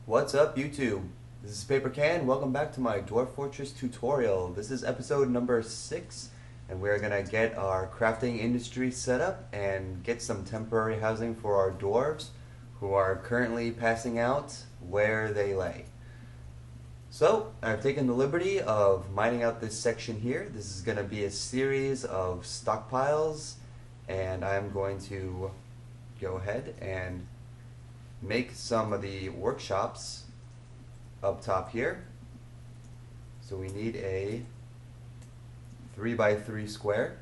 What's up, YouTube? This is Paper Can. Welcome back to my Dwarf Fortress tutorial. This is episode number 6, and we're gonna get our crafting industry set up and get some temporary housing for our dwarves who are currently passing out where they lay. So, I've taken the liberty of mining out this section here. This is gonna be a series of stockpiles, and I'm going to go ahead and make some of the workshops up top here. So we need a 3x3 square.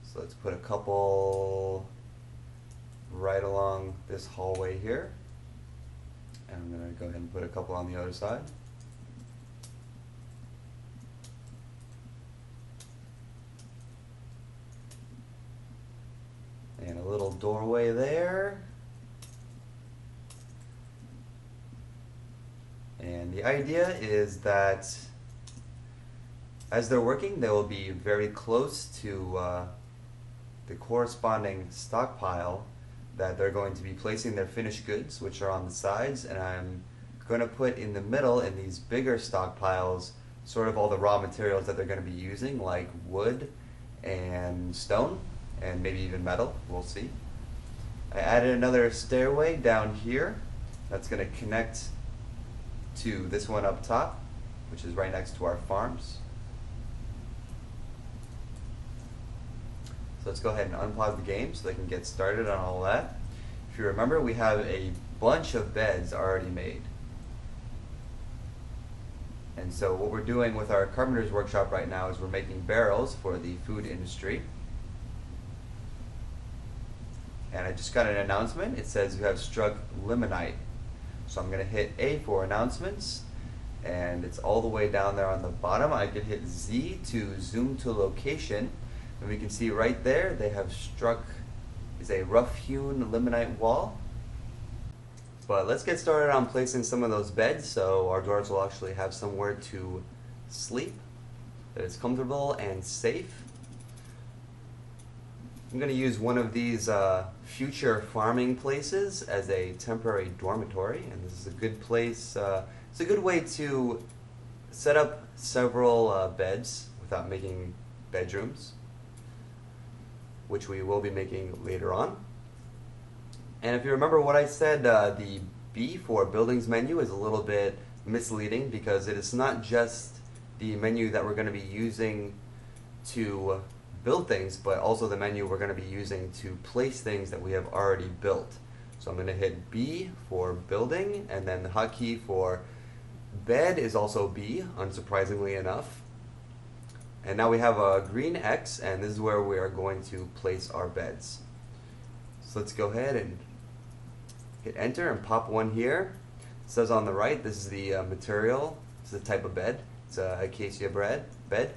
So let's put a couple right along this hallway here. And I'm going to go ahead and put a couple on the other side. And a little doorway there. And the idea is that as they're working, they will be very close to the corresponding stockpile that they're going to be placing their finished goods, which are on the sides, and I'm going to put in the middle in these bigger stockpiles sort of all the raw materials that they're going to be using, like wood and stone and maybe even metal. We'll see. I added another stairway down here that's going to connect to this one up top, which is right next to our farms. So let's go ahead and unpause the game so they can get started on all that. If you remember, we have a bunch of beds already made. And so what we're doing with our carpenter's workshop right now is we're making barrels for the food industry. And I just got an announcement. It says you have struck limonite. So I'm going to hit A for announcements, and it's all the way down there on the bottom. I could hit Z to zoom to location, and we can see right there they have struck is a rough-hewn limonite wall. But let's get started on placing some of those beds so our dwarves will actually have somewhere to sleep that is comfortable and safe. I'm going to use one of these future farming places as a temporary dormitory, and this is a good place. It's a good way to set up several beds without making bedrooms, which we will be making later on. And if you remember what I said, the B for buildings menu is a little bit misleading because it is not just the menu that we're going to be using to build things, but also the menu we're going to be using to place things that we have already built. So I'm going to hit B for building, and then the hotkey for bed is also B, unsurprisingly enough. And now we have a green X, and this is where we are going to place our beds. So let's go ahead and hit enter and pop one here. It says on the right, this is the material, this is the type of bed. It's a acacia bed.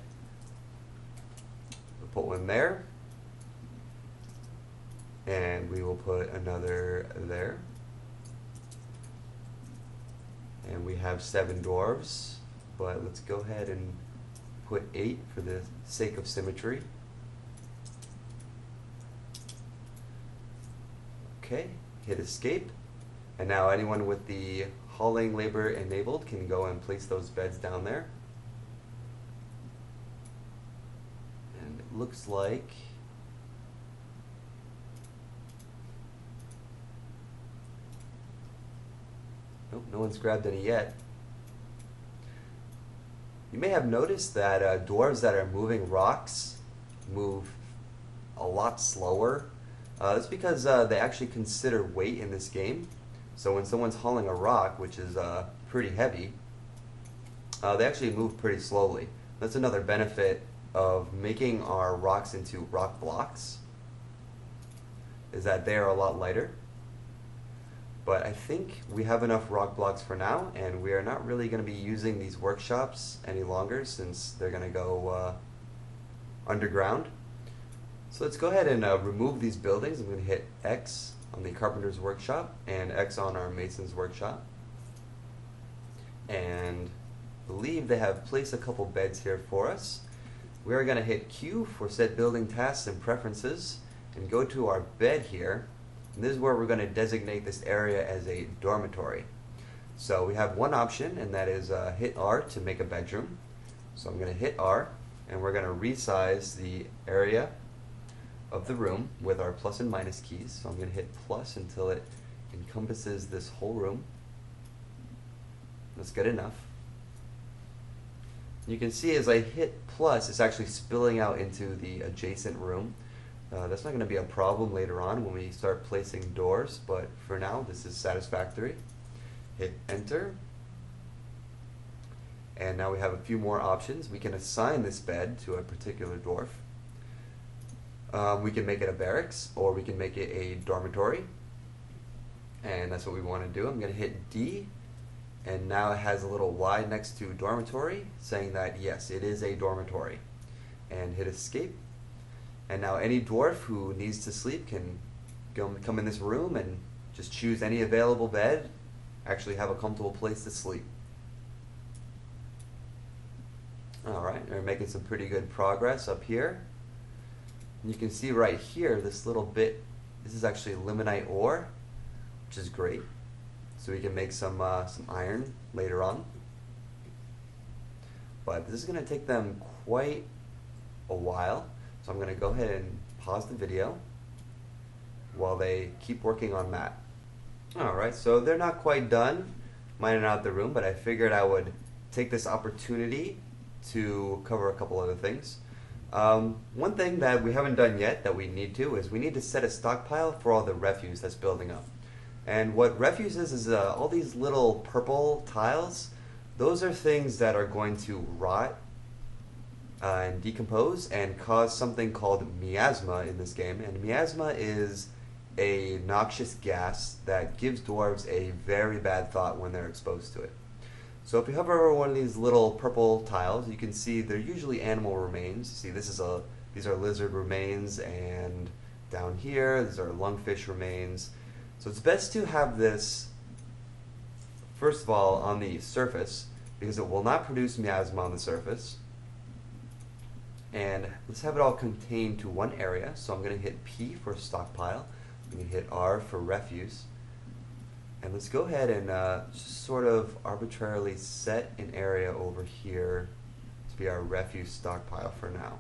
Put one there, and we will put another there, and we have 7 dwarves, but let's go ahead and put 8 for the sake of symmetry. Okay, hit escape, and now anyone with the hauling labor enabled can go and place those beds down there. Looks like nope, no one's grabbed any yet. You may have noticed that dwarves that are moving rocks move a lot slower. That's because they actually consider weight in this game. So when someone's hauling a rock, which is pretty heavy, they actually move pretty slowly. That's another benefit of making our rocks into rock blocks, is that they are a lot lighter. But I think we have enough rock blocks for now, and we are not really going to be using these workshops any longer since they're going to go underground. So let's go ahead and remove these buildings. I'm going to hit X on the carpenter's workshop and X on our mason's workshop. And I believe they have placed a couple beds here for us. We are going to hit Q for set building tasks and preferences and go to our bed here And this is where we're going to designate this area as a dormitory. So we have one option, and that is hit R to make a bedroom. So I'm going to hit R, and we're going to resize the area of the room with our plus and minus keys. So I'm going to hit plus until it encompasses this whole room. That's good enough. You can see as I hit plus, it's actually spilling out into the adjacent room. That's not going to be a problem later on when we start placing doors, but for now this is satisfactory. Hit enter. And now we have a few more options. We can assign this bed to a particular dwarf. We can make it a barracks, or we can make it a dormitory. And that's what we want to do. I'm going to hit D, and now it has a little Y next to dormitory, saying that yes, it is a dormitory. And hit escape. And now any dwarf who needs to sleep can come in this room and just choose any available bed, actually have a comfortable place to sleep. Alright, we're making some pretty good progress up here. And you can see right here, this little bit, this is actually limonite ore, which is great. So we can make some iron later on. But this is going to take them quite a while. So I'm going to go ahead and pause the video while they keep working on that. Alright, so they're not quite done mining out the room, but I figured I would take this opportunity to cover a couple other things. One thing that we haven't done yet that we need to is we need to set a stockpile for all the refuse that's building up. And what refuse is all these little purple tiles. Those are things that are going to rot and decompose and cause something called miasma in this game. And miasma is a noxious gas that gives dwarves a very bad thought when they're exposed to it. So if you hover over one of these little purple tiles, you can see they're usually animal remains. See, these are lizard remains, and down here these are lungfish remains. So it's best to have this first of all on the surface, because it will not produce miasma on the surface. And let's have it all contained to one area. So I'm going to hit P for stockpile. I'm going to hit R for refuse. And let's go ahead and just sort of arbitrarily set an area over here to be our refuse stockpile for now.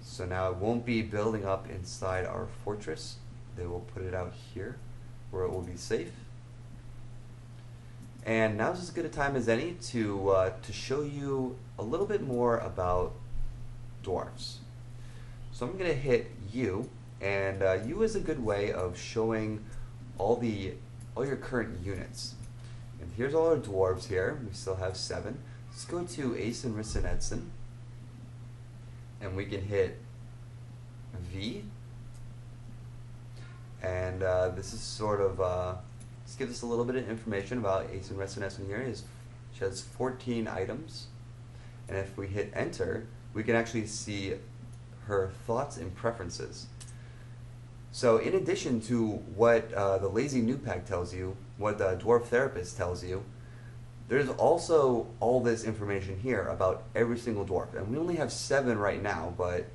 So now it won't be building up inside our fortress. They will put it out here where it will be safe. And now's as good a time as any to show you a little bit more about dwarves. So I'm going to hit U, and U is a good way of showing all your current units. And here's all our dwarves here. We still have 7. Let's go to Ace and Rissenetsen, and we can hit V. And this is sort of this gives us a little bit of information about Ace and Rissenetsen here. She has 14 items, and if we hit enter, we can actually see her thoughts and preferences. So in addition to what the Lazy Noob Pack tells you, what the Dwarf Therapist tells you, there's also all this information here about every single dwarf. And we only have 7 right now, but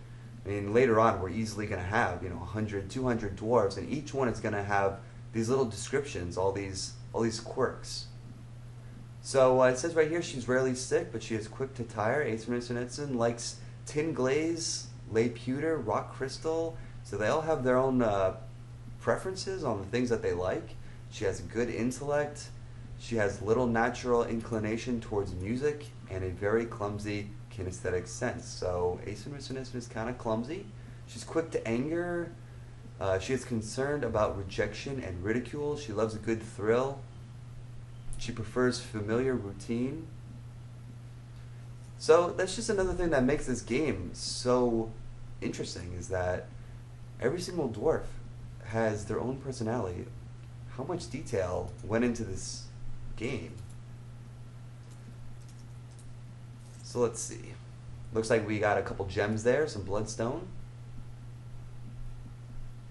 I mean later on we're easily going to have 100, 200 dwarves, and each one is going to have these little descriptions, all these quirks. So it says right here she's rarely sick, but she is quick to tire. Ace Rissenetsen likes tin glaze, lay pewter, rock crystal. So they all have their own preferences on the things that they like. She has good intellect. She has little natural inclination towards music and a very clumsy kinesthetic sense. So Ace Rissenetsen is kind of clumsy. She's quick to anger. She is concerned about rejection and ridicule. She loves a good thrill. She prefers familiar routine. So that's just another thing that makes this game so interesting, is that every single dwarf has their own personality. How much detail went into this game? So let's see. Looks like we got a couple gems there, some bloodstone.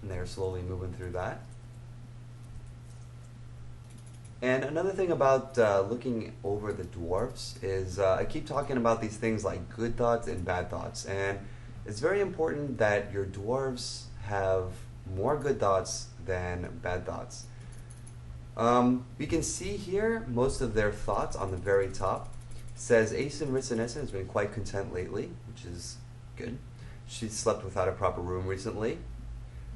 And they're slowly moving through that. And another thing about looking over the dwarves is I keep talking about these things like good thoughts and bad thoughts. And it's very important that your dwarves have more good thoughts than bad thoughts. We can see here most of their thoughts on the very top. It says Asen Ritsanesen has been quite content lately, which is good. She slept without a proper room recently.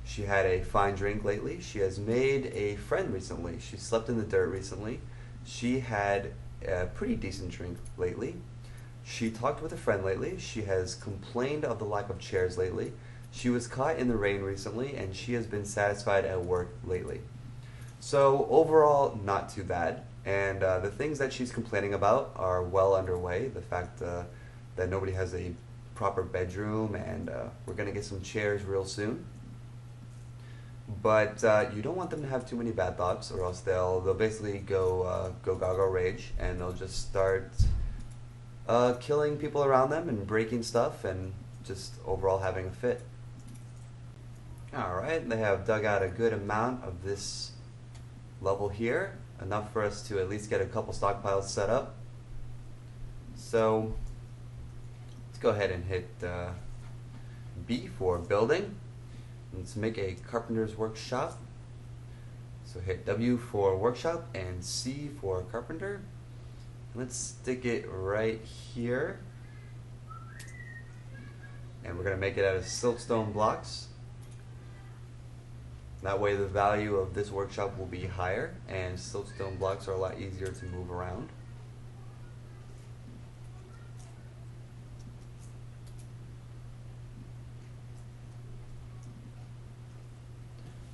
She had a fine drink lately. She has made a friend recently. She slept in the dirt recently. She had a pretty decent drink lately. She talked with a friend lately. She has complained of the lack of chairs lately. She was caught in the rain recently, and she has been satisfied at work lately. So overall, not too bad. And the things that she's complaining about are well underway. The fact that nobody has a proper bedroom, and we're going to get some chairs real soon. But you don't want them to have too many bad thoughts, or else they'll basically go gaga rage, and they'll just start killing people around them and breaking stuff, and just overall having a fit. Alright, they have dug out a good amount of this level here, enough for us to at least get a couple stockpiles set up. So let's go ahead and hit B for building. Let's make a carpenter's workshop. So hit W for workshop and C for carpenter. Let's stick it right here. And we're going to make it out of siltstone blocks. That way the value of this workshop will be higher, and siltstone blocks are a lot easier to move around.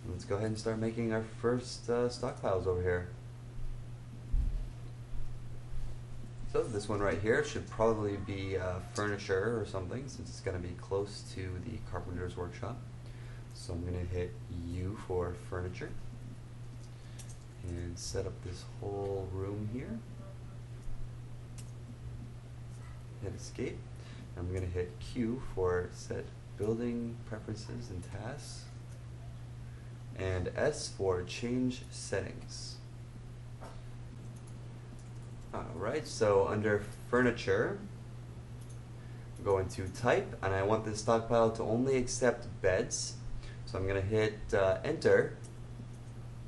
Let's go ahead and start making our first stockpiles over here. So this one right here should probably be furniture or something, since it's going to be close to the carpenter's workshop. So I'm going to hit U for furniture and set up this whole room here. Hit escape. I'm going to hit Q for set building preferences and tasks, and S for change settings. Alright, so under furniture, I'm going to type, and I want this stockpile to only accept beds. So I'm going to hit enter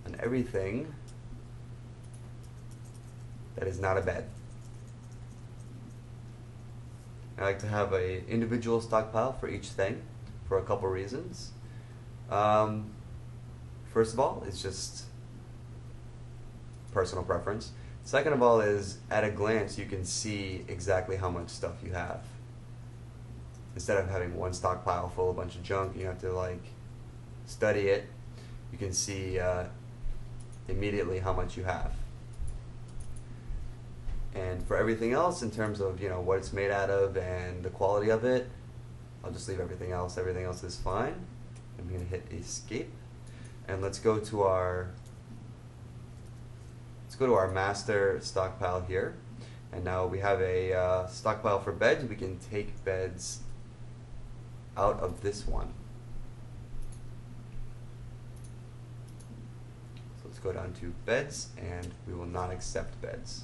on everything that is not a bed. I like to have an individual stockpile for each thing for a couple reasons. First of all, it's just personal preference. Second of all is, at a glance, you can see exactly how much stuff you have. Instead of having one stockpile full of a bunch of junk, you have to like study it. You can see immediately how much you have. And for everything else, in terms of what it's made out of and the quality of it, I'll just leave everything else. Everything else is fine. I'm going to hit escape, and let's go to our master stockpile here. And now we have a stockpile for beds. We can take beds out of this one. So let's go down to beds, and we will not accept beds.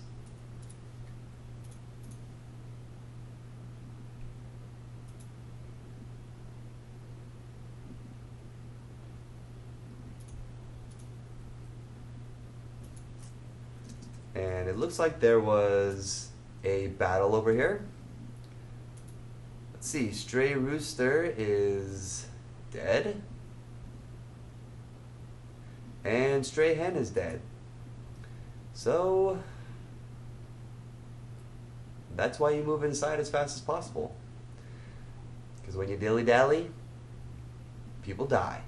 And it looks like there was a battle over here. Let's see, Stray Rooster is dead. And Stray Hen is dead. So that's why you move inside as fast as possible. Because when you dilly-dally, people die.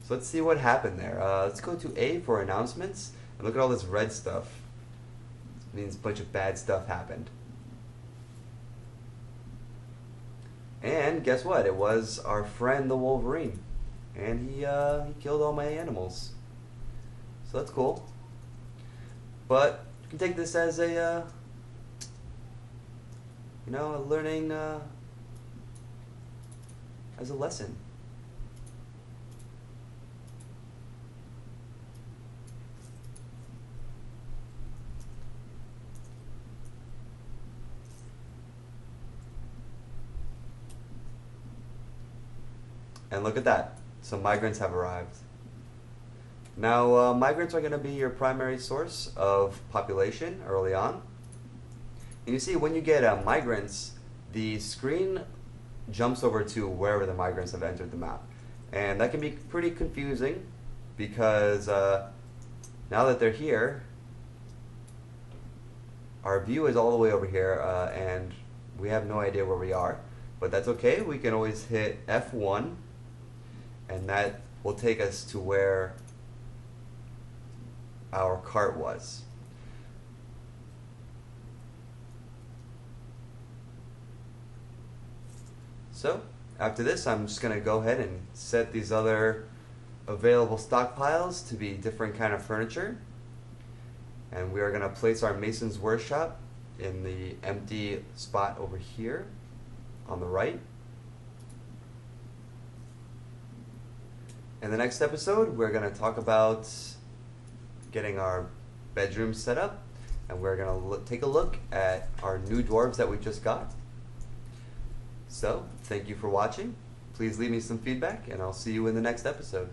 So let's see what happened there. Let's go to A for announcements. And look at all this red stuff. It means a bunch of bad stuff happened. And guess what? It was our friend the Wolverine. And he killed all my animals. So that's cool. But you can take this as a, a learning, as a lesson. And look at that, some migrants have arrived. Now, migrants are going to be your primary source of population early on. And you see, when you get migrants, the screen jumps over to wherever the migrants have entered the map. And that can be pretty confusing because now that they're here, our view is all the way over here and we have no idea where we are. But that's okay, we can always hit F1 and that will take us to where our cart was. So, after this, I'm just going to go ahead and set these other available stockpiles to be different kind of furniture. And we are going to place our mason's workshop in the empty spot over here on the right. In the next episode, we're going to talk about getting our bedroom set up, and we're going to take a look at our new dwarves that we just got. So, thank you for watching. Please leave me some feedback, and I'll see you in the next episode.